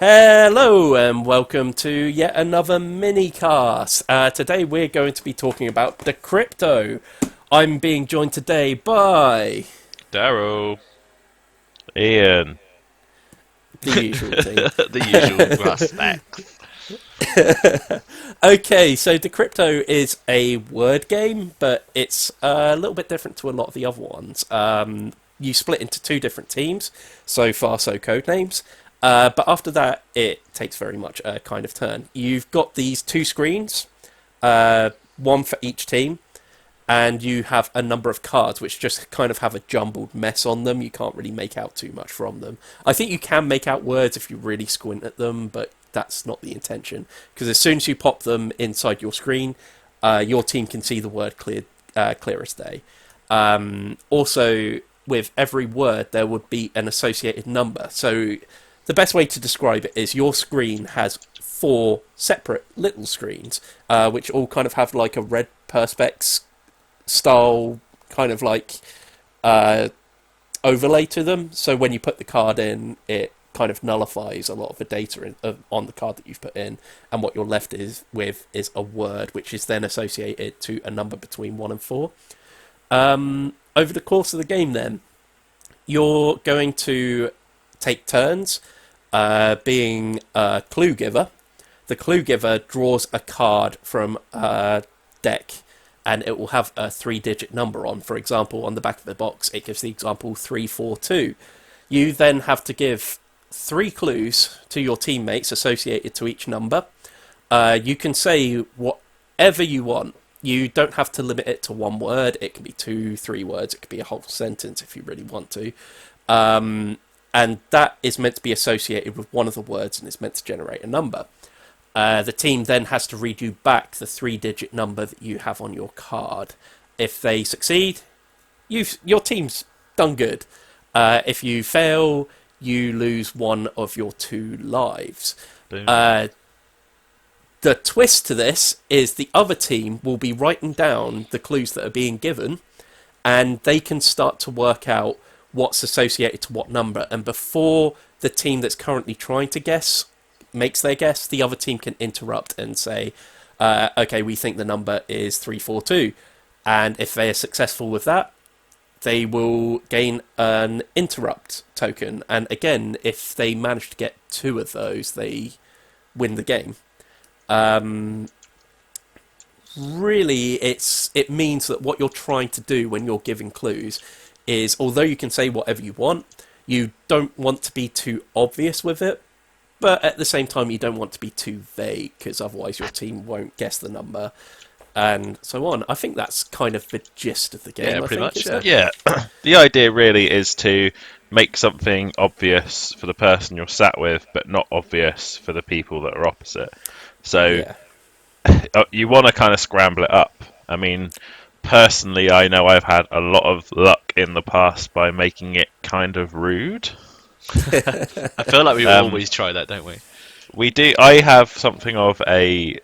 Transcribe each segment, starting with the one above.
Hello and welcome to yet another mini cast. Today we're going to be talking about Decrypto. I'm being joined today by Daryl, Ian, the usual team. the usual suspects. Okay, so Decrypto is a word game, but it's a little bit different to a lot of the other ones. You split into two different teams, so far so code names. But after that, it takes very much a kind of turn. You've got these two screens, one for each team, and you have a number of cards which just kind of have a jumbled mess on them. You can't really make out too much from them. I think you can make out words if you really squint at them, but that's not the intention. Because as soon as you pop them inside your screen, your team can see the word clear as day. Also, with every word, there would be an associated number. So the best way to describe it is your screen has four separate little screens, which all kind of have like a red perspex style kind of like overlay to them. So when you put the card in, it kind of nullifies a lot of the data on the card that you've put in, and what you're left is a word, which is then associated to a number between 1 and 4. Over the course of the game, then, you're going to take turns being a clue giver. The clue giver draws a card from a deck, and it will have a 3-digit number on. For example, on the back of the box, it gives the example 342. You then have to give 3 clues to your teammates associated to each number. You can say whatever you want. You don't have to limit it to one word. It can be 2, 3 words. It could be a whole sentence if you really want to. And that is meant to be associated with one of the words, and it's meant to generate a number. The team then has to read you back the 3-digit number that you have on your card. If they succeed, your team's done good. If you fail, you lose one of your 2 lives. The twist to this is the other team will be writing down the clues that are being given, and they can start to work out what's associated to what number. And before the team that's currently trying to guess makes their guess, the other team can interrupt and say, okay, we think the number is 342. And if they are successful with that, they will gain an interrupt token. And again, if they manage to get 2 of those, they win the game. Really, it means that what you're trying to do when you're giving clues is, although you can say whatever you want, you don't want to be too obvious with it, but at the same time you don't want to be too vague, because otherwise your team won't guess the number, and so on. I think that's kind of the gist of the game. Yeah, I pretty think, much. isn't it? Yeah, the idea really is to make something obvious for the person you're sat with, but not obvious for the people that are opposite. So Yeah. you want to kind of scramble it up. I mean, personally, I know I've had a lot of luck in the past by making it kind of rude. I feel like we always try that, don't we? We do. I have something of a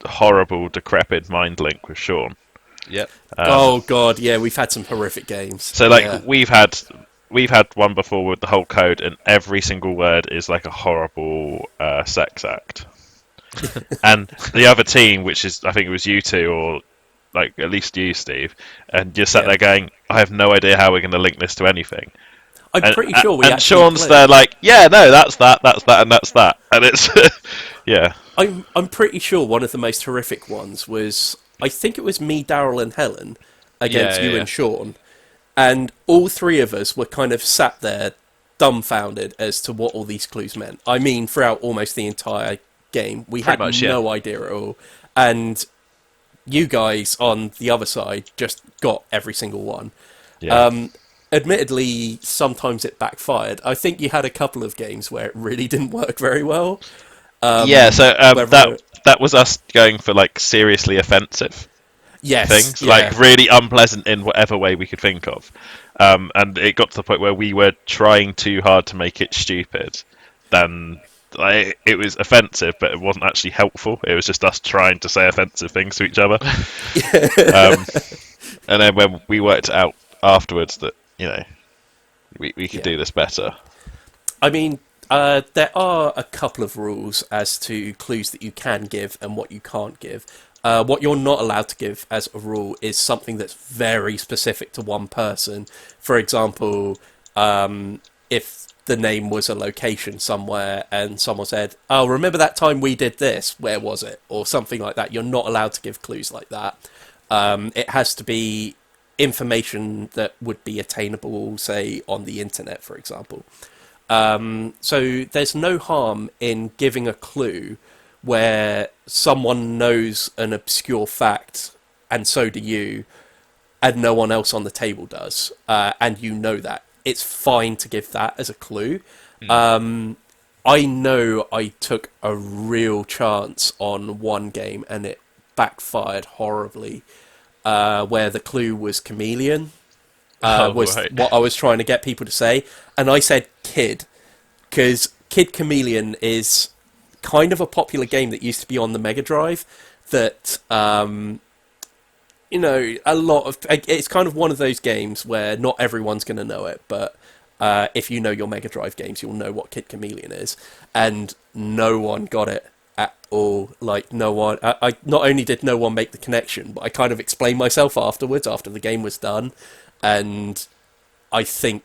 horrible, decrepit mind link with Sean. Yep. Oh god, yeah, we've had some horrific games. So, like, Yeah. we've had one before with the whole code, and every single word is like a horrible sex act. And the other team, which is, I think it was you two, or like at least you, Steve, and you're sat Yeah. there going, I have no idea how we're going to link this to anything. I'm pretty sure we and actually Sean's played. there like, yeah, no, that's that, and that's that, and it's yeah, I'm pretty sure one of the most horrific ones was, I think it was me, Daryl, and Helen against you Yeah. and Sean, and all 3 of us were kind of sat there dumbfounded as to what all these clues meant. I mean, throughout almost the entire game, we Pretty had much, yeah. no idea at all, and you guys on the other side just got every single one. yeah. Admittedly, sometimes it backfired. I think you had a couple of games where it really didn't work very well. Yeah, so Whether that was us going for like seriously offensive yes, things, yeah, like really unpleasant in whatever way we could think of, and it got to the point where we were trying too hard to make it stupid. Then it was offensive, but it wasn't actually helpful. It was just us trying to say offensive things to each other. And then when we worked it out afterwards that we could Yeah. do this better. I mean, There are a couple of rules as to clues that you can give and what you can't give. What you're not allowed to give as a rule is something that's very specific to one person. For example, if the name was a location somewhere and someone said, "Oh, remember that time we did this? Where was it?" or something like that. You're not allowed to give clues like that. It has to be information that would be attainable, say, on the internet, for example. So there's no harm in giving a clue where someone knows an obscure fact, and so do you, and no one else on the table does, and you know that. It's fine to give that as a clue. I know I took a real chance on one game, and it backfired horribly, where the clue was chameleon. Was right. what I was trying to get people to say, and I said kid, because Kid Chameleon is kind of a popular game that used to be on the Mega Drive that, a lot of... It's kind of one of those games where not everyone's going to know it, but if you know your Mega Drive games, you'll know what Kid Chameleon is, and no one got it at all. Like, no one... I not only did no one make the connection, but I kind of explained myself afterwards, after the game was done, and I think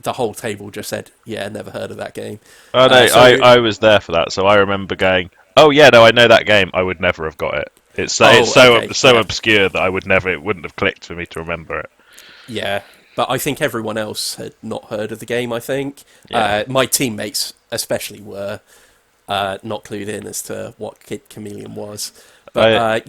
the whole table just said, "Yeah, never heard of that game." Oh no, I was there for that, so I remember going, "Oh yeah, no, I know that game." I would never have got it. It's so Okay, obscure that it wouldn't have clicked for me to remember it. yeah. But I think everyone else had not heard of the game, I think. Yeah. My teammates especially were not clued in as to what Kid Chameleon was. But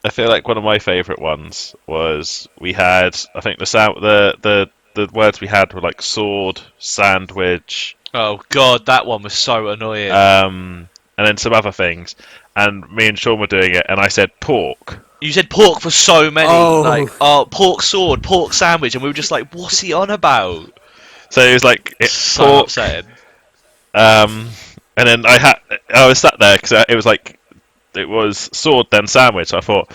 I feel like one of my favourite ones was we had, I think the words we had were like sword, sandwich, Oh god, that one was so annoying. and then some other things. And me and Sean were doing it, and I said pork. You said pork for so many, Oh. pork sword, pork sandwich, and we were just like, what's he on about? So it was like So pork. upsetting. And then I was sat there because it was like it was sword then sandwich. I thought,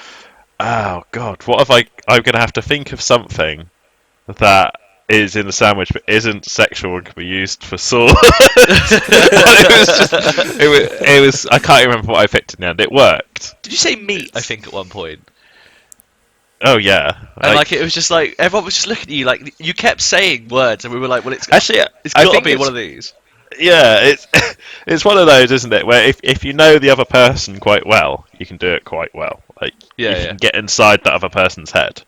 oh god, what if I'm gonna have to think of something that is in the sandwich but isn't sexual and can be used for sword. it was I can't remember what I picked in the end. It worked. Did you say meat, I think, at one point? Oh yeah. And it was just like, everyone was just looking at you, like, you kept saying words, and we were like, well, it's Actually, I got to think be it's- one of these. Yeah, it's one of those, isn't it? Where if you know the other person quite well, you can do it quite well. Like Yeah, you yeah. can get inside that other person's head.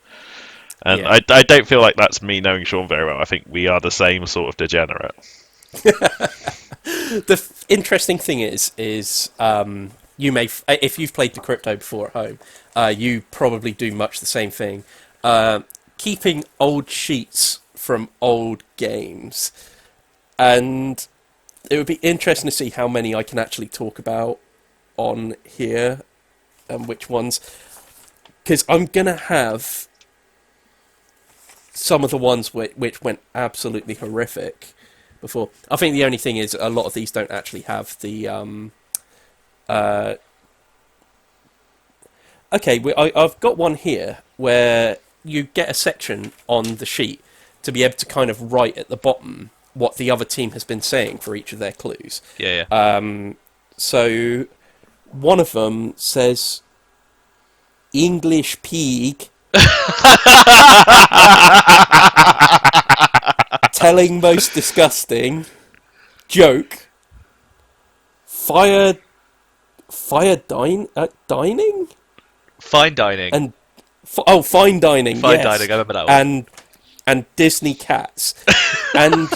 And Yeah. I don't feel like that's me knowing Sean very well. I think we are the same sort of degenerate. The interesting thing is you may, if you've played Decrypto before at home, you probably do much the same thing. Keeping old sheets from old games, and it would be interesting to see how many I can actually talk about on here, and which ones, because I'm gonna have some of the ones which went absolutely horrific before. I think the only thing is a lot of these don't actually have the okay, I've got one here where you get a section on the sheet to be able to kind of write at the bottom what the other team has been saying for each of their clues. Yeah, yeah. So one of them says English pig, telling most disgusting joke, dining, Fine dining. and fine dining, Fine yes, dining, I remember that one. and Disney cats, and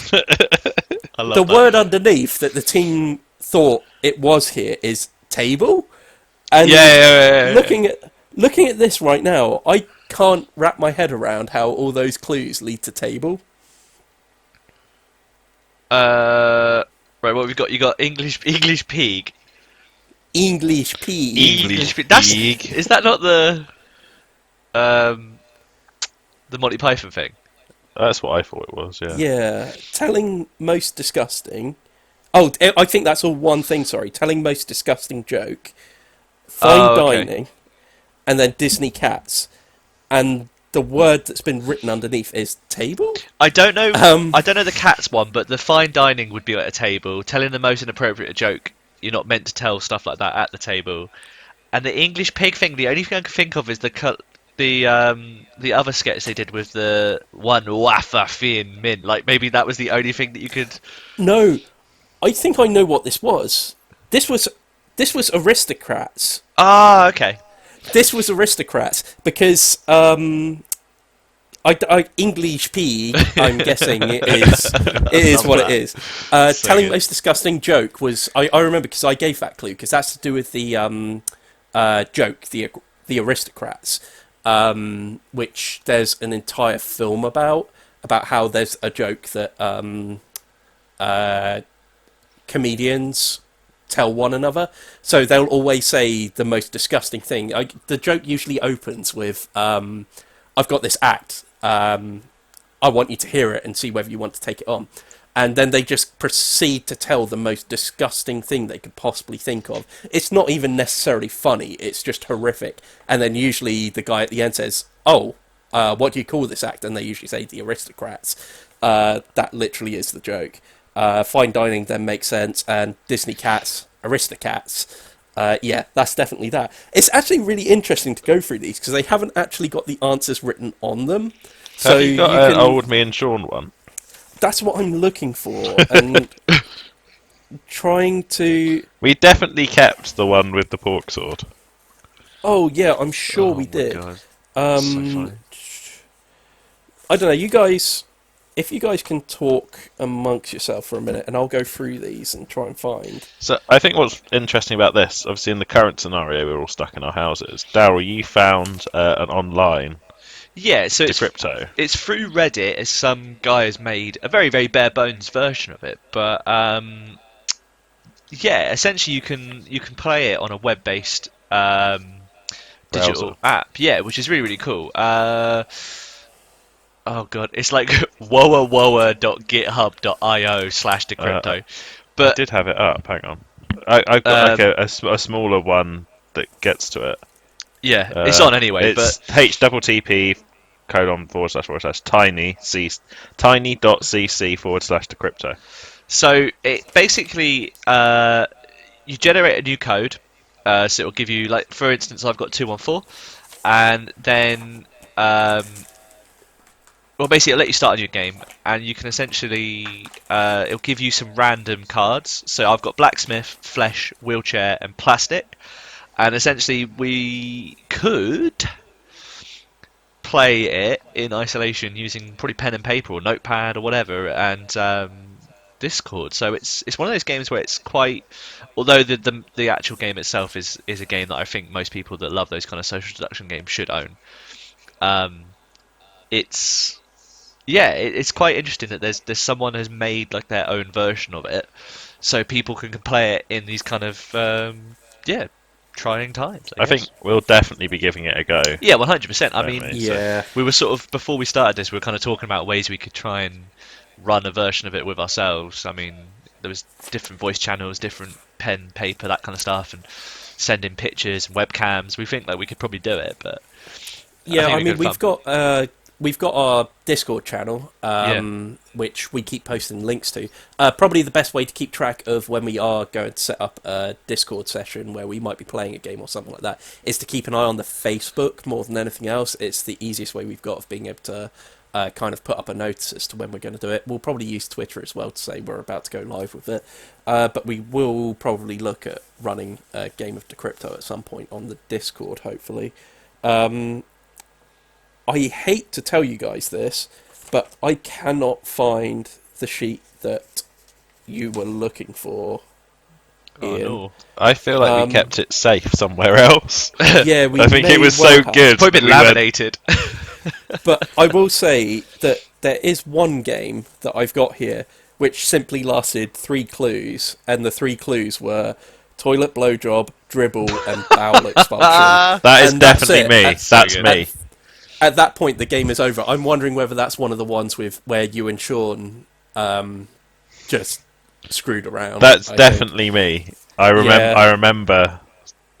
I love the that. word underneath that the team thought it was here is table, and Yeah. looking at this right now, I can't wrap my head around how all those clues lead to table. Right, what we've got? You got English pig. English pig. English pig. That's pig. Is that not the Monty Python thing? That's what I thought it was. Yeah. Yeah, telling most disgusting. Oh, I think that's all one thing. Sorry, telling most disgusting joke, fine Oh, okay. dining, and then Disney cats. And the word that's been written underneath is table. I don't know. Um, I don't know the cats one, but the fine dining would be at a table, telling the most inappropriate joke. You're not meant to tell stuff like that at the table. And the English pig thing. The only thing I can think of is the other sketch they did with the one wafer fin min. Like maybe that was the only thing that you could. no, I think I know what this was. This was aristocrats. Ah, okay. This was aristocrats because English pig. I'm guessing it is what it is. So Telling good. most disgusting joke was I remember because I gave that clue because that's to do with the joke the aristocrats, which there's an entire film about how there's a joke that comedians tell one another. So they'll always say the most disgusting thing. The joke usually opens with, I've got this act. I want you to hear it and see whether you want to take it on. And then they just proceed to tell the most disgusting thing they could possibly think of. It's not even necessarily funny. It's just horrific. And then usually the guy at the end says, oh, what do you call this act? And they usually say the aristocrats. That literally is the joke. Fine dining then makes sense, and Disney cats, Aristocats. Yeah, that's definitely that. It's actually really interesting to go through these because they haven't actually got the answers written on them. So Have you got an old me and Sean one? That's what I'm looking for, and trying to. We definitely kept the one with the pork sword. Oh yeah, I'm sure Oh we my did. God. So funny. I don't know, you guys. If you guys can talk amongst yourself for a minute, and I'll go through these and try and find. So I think what's interesting about this, obviously in the current scenario, we're all stuck in our houses. Daryl, you found an online Yeah, so Decrypto. it's through Reddit as some guy has made a very, very bare bones version of it. But yeah, essentially you can play it on a web based digital Browser. app. Yeah, which is really, really cool. Oh god, it's like woawoa.github.io/decrypto. I But did have it up. Hang on. I've got like um, a smaller one that gets to it. yeah, it's on anyway. It's But http tiny.cc/decrypto. so it basically you generate a new code. So it'll give you, like, for instance, I've got 214, and then well, basically, it'll let you start a new game, and you can essentially it'll give you some random cards. So I've got blacksmith, flesh, wheelchair, and plastic, and essentially we could play it in isolation using probably pen and paper or notepad or whatever, and Discord. So it's one of those games where it's quite, although the actual game itself is a game that I think most people that love those kind of social deduction games should own. It's Yeah, it's quite interesting that there's someone has made like their own version of it, so people can play it in these kind of yeah, trying times. I think we'll definitely be giving it a go. Yeah, 100%. I mean, Definitely. Yeah, we were sort of, before we started this, we were kind of talking about ways we could try and run a version of it with ourselves. I mean, there was different voice channels, different pen, paper, that kind of stuff, and sending pictures and webcams. We think that we could probably do it, but yeah. think I we mean, could we've got our Discord channel, Yeah. which we keep posting links to. Probably the best way to keep track of when we are going to set up a Discord session where we might be playing a game or something like that is to keep an eye on the Facebook more than anything else. It's the easiest way we've got of being able to kind of put up a notice as to when we're going to do it. We'll probably use Twitter as well to say we're about to go live with it. But we will probably look at running a game of Decrypto at some point on the Discord, hopefully. I hate to tell you guys this, but I cannot find the sheet that you were looking for. Oh Ian. no. I feel like we kept it safe somewhere else. Yeah, we I think may it was well so have. good. Probably been we went- laminated. But I will say that there is one game that I've got here which simply lasted 3 clues, and the 3 clues were toilet blowjob, dribble, and bowel expulsion. That is And that's definitely it. me. That's so That's good. me. At that point, the game is over. I'm wondering whether that's one of the ones with where you and Sean just screwed around. That's I think. definitely me. I remember. Yeah.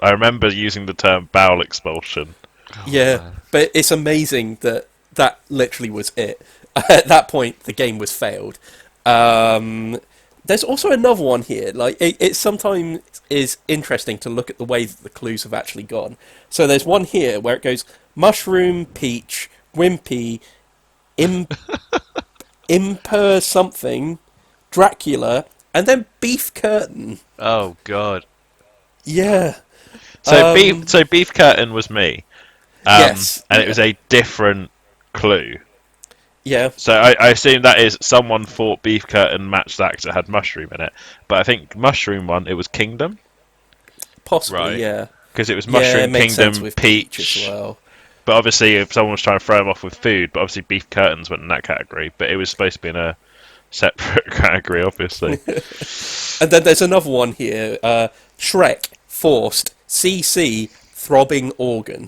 I remember using the term bowel expulsion. Oh, Yeah, man. but it's amazing that that literally was it. At that point, the game was failed. Um, there's also another one here. Like it sometimes is interesting to look at the way that the clues have actually gone. So there's one here where it goes mushroom, peach, wimpy, im, imper something, Dracula, and then beef curtain. Oh, God. Yeah. So beef curtain was me, Yes. and it Yeah. was a different clue. Yeah. So I assume that is someone thought beef curtain matched that because it had mushroom in it. But I think mushroom one, it was kingdom Possibly. Right. Yeah. because it was Yeah. It mushroom makes sense kingdom with peach as peach. well. But obviously, if someone was trying to throw him off with food, but obviously beef curtains went in that category. But it was supposed to be in a separate category, obviously. And then there's another one here. Shrek, forced, CC, throbbing organ.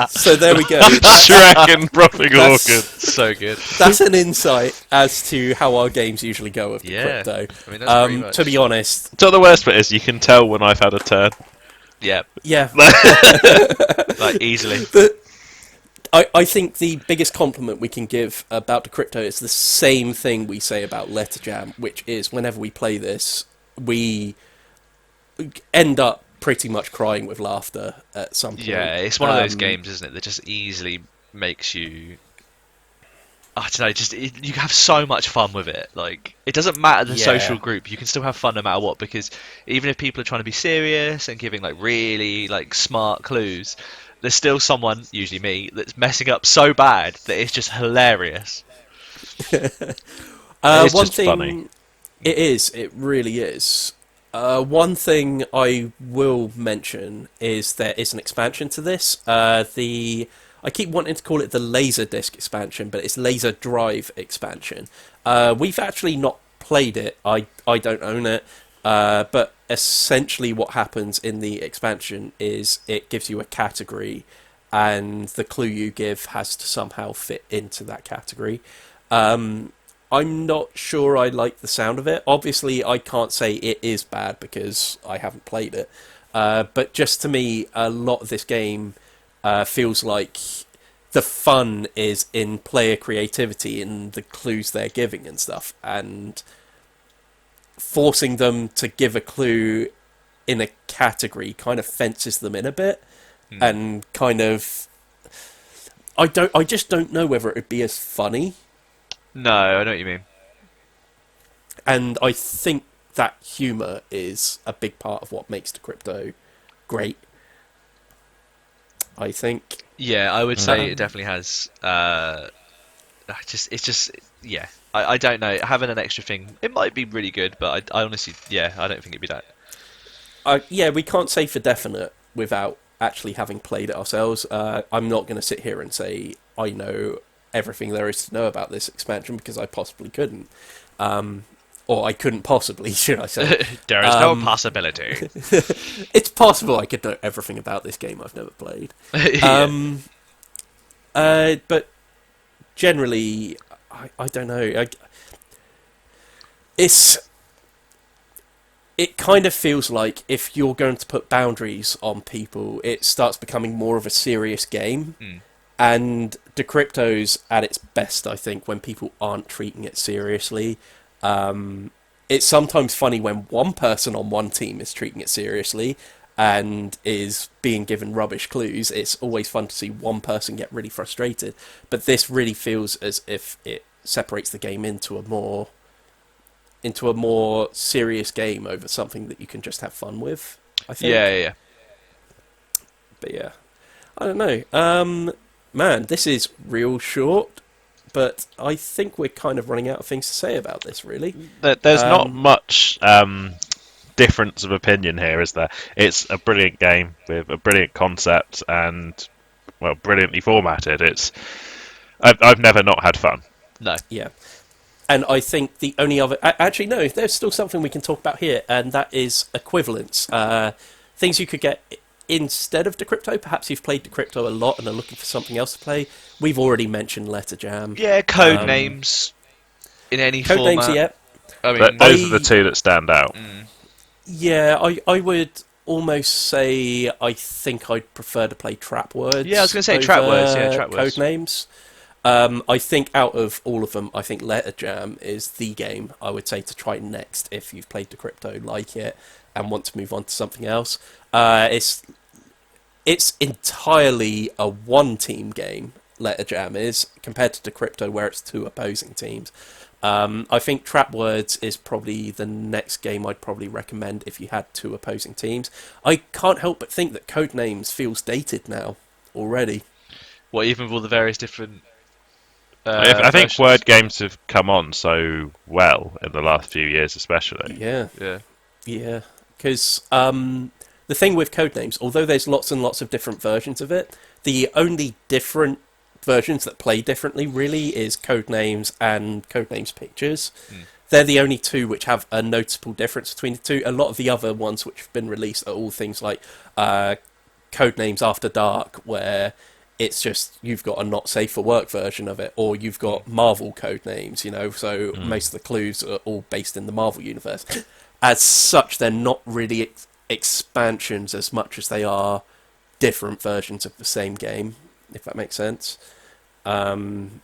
So there we go. Shrek and throbbing organ. So good. That's an insight as to how our games usually go with Yeah. Decrypto. I mean, that's pretty much. To be honest, So the worst bit is you can tell when I've had a turn. Yeah, yeah. like easily. The, I think the biggest compliment we can give about Decrypto is the same thing we say about Letter Jam, which is whenever we play this, we end up pretty much crying with laughter at some point. Yeah, it's one of those games, isn't it, that just easily makes you. I don't know, you have so much fun with it. Like, it doesn't matter the Yeah. social group; you can still have fun no matter what. Because even if people are trying to be serious and giving like really like smart clues, there's still someone, usually me, that's messing up so bad that it's just hilarious. It's One just thing, funny. it is, it really is. One thing I will mention is there is an expansion to this. I keep wanting to call it the Laserdisc expansion, but it's Laser Drive expansion. We've actually not played it. I don't own it. But essentially what happens in the expansion is it gives you a category, and the clue you give has to somehow fit into that category. I'm not sure I like the sound of it. Obviously, I can't say it is bad because I haven't played it. But just to me, a lot of this game feels like the fun is in player creativity in the clues they're giving and stuff. And forcing them to give a clue in a category kind of fences them in a bit. And kind of... I just don't know whether it would be as funny. No, I know what you mean. And I think that humour is a big part of what makes Decrypto great. I think. Yeah, I would say it definitely has. It's just, yeah. I don't know. Having an extra thing, it might be really good, but I honestly, yeah, I don't think it'd be that. Yeah, we can't say for definite without actually having played it ourselves. I'm not going to sit here and say I know everything there is to know about this expansion because I possibly couldn't. Or I couldn't possibly, should I say. There is no possibility. It's possible I could know everything about this game I've never played. Yeah. But generally, I don't know. It kind of feels like if you're going to put boundaries on people, it starts becoming more of a serious game. And Decrypto's at its best, I think, when people aren't treating it seriously. It's sometimes funny when one person on one team is treating it seriously and is being given rubbish clues. It's always fun to see one person get really frustrated. But this really feels as if it separates the game into a more serious game over something that you can just have fun with, I think. Yeah. But yeah, I don't know. Man, this is real short, but I think we're kind of running out of things to say about this, really. There's not much difference of opinion here, is there? It's a brilliant game with a brilliant concept and, well, brilliantly formatted. I've never not had fun. No. Yeah. And I think the only other... Actually, no, there's still something we can talk about here, and that is equivalence. Things you could get instead of Decrypto. Perhaps you've played Decrypto a lot and are looking for something else to play. We've already mentioned Letter Jam. Yeah, code names in any Code format. names, yeah. I mean, Those are the two that stand out. Yeah, I would almost say I think I'd prefer to play Trap Words. Yeah, I was going to say Trap Words. Yeah, Trap Words. Codenames. I think out of all of them, I think Letter Jam is the game I would say to try next if you've played Decrypto, like it, and want to move on to something else. It's entirely a one-team game, Letter Jam is, compared to Decrypto, where it's two opposing teams. I think Trap Words is probably the next game I'd probably recommend if you had two opposing teams. I can't help but think that Codenames feels dated now already. What, even with all the various different I think versions? word games have come on so well in the last few years, especially. Yeah, Yeah. yeah. Because the thing with Codenames, although there's lots and lots of different versions of it, the only different versions that play differently really is Codenames and Codenames Pictures. They're the only two which have a noticeable difference between the two. A lot of the other ones which have been released are all things like Codenames After Dark, where it's just you've got a not safe for work version of it, or you've got Marvel Codenames, so most of the clues are all based in the Marvel universe. As such, they're not really expansions as much as they are different versions of the same game, if that makes sense. And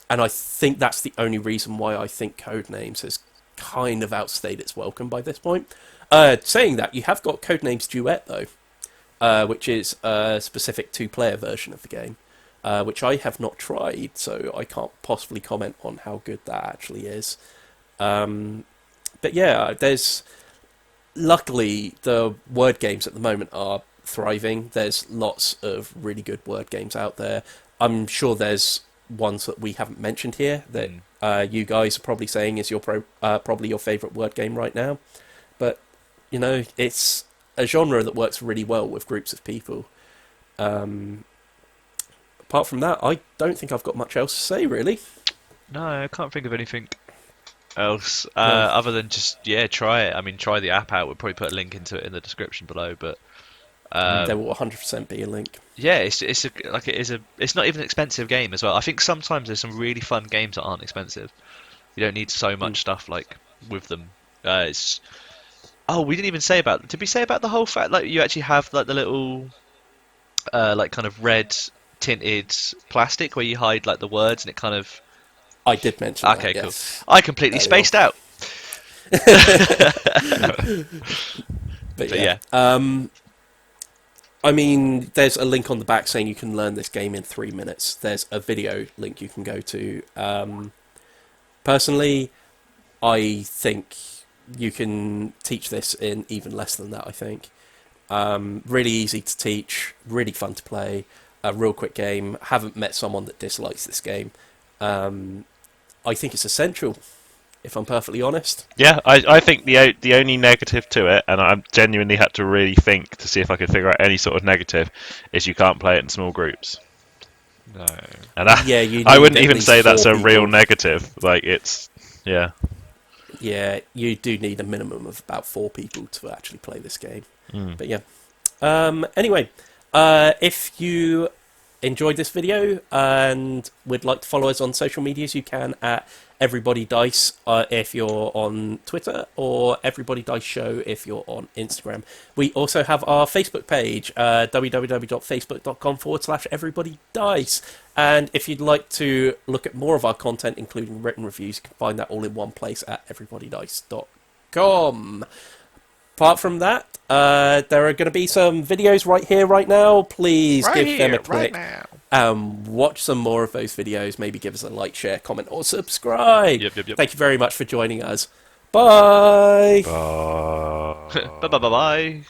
I think that's the only reason why I think Codenames has kind of outstayed its welcome by this point. Saying that, you have got Codenames Duet, though, which is a specific two-player version of the game, which I have not tried, so I can't possibly comment on how good that actually is. But yeah, luckily, the word games at the moment are thriving. There's lots of really good word games out there. I'm sure there's ones that we haven't mentioned here that you guys are probably saying is probably your favourite word game right now. But, it's a genre that works really well with groups of people. Apart from that, I don't think I've got much else to say, really. No, I can't think of anything else No. other than just try it. I mean, try the app out. We'll probably put a link into it in the description below. But There will 100% be a link. yeah, it's not even an expensive game as well. I think sometimes there's some really fun games that aren't expensive. You don't need so much stuff like with them. We didn't even say about. Did we say about the whole fact like you actually have like the little like kind of red tinted plastic where you hide like the words and it kind of. I did mention Okay, that, cool. yes. I completely There we spaced out. But yeah. I mean, there's a link on the back saying you can learn this game in 3 minutes. There's a video link you can go to. Personally, I think you can teach this in even less than that, I think. Really easy to teach, really fun to play, a real quick game. Haven't met someone that dislikes this game. I think it's essential, if I'm perfectly honest. Yeah, I think the only negative to it, and I genuinely had to really think to see if I could figure out any sort of negative, is you can't play it in small groups. No. And Yeah, you I need wouldn't at even least say that's 4 a real people. negative. Like yeah. Yeah, you do need a minimum of about 4 people to actually play this game. But yeah. Anyway, if you enjoyed this video and would like to follow us on social medias, you can at Everybody Dice if you're on Twitter, or Everybody Dice Show if you're on Instagram. We also have our Facebook page, www.facebook.com/Everybody Dice. And if you'd like to look at more of our content, including written reviews, you can find that all in one place at everybodydice.com. Apart from that, there are going to be some videos right here, right now. Please give them a click and watch some more of those videos. Maybe give us a like, share, comment, or subscribe. Yep. Thank you very much for joining us. Bye. Bye. Bye.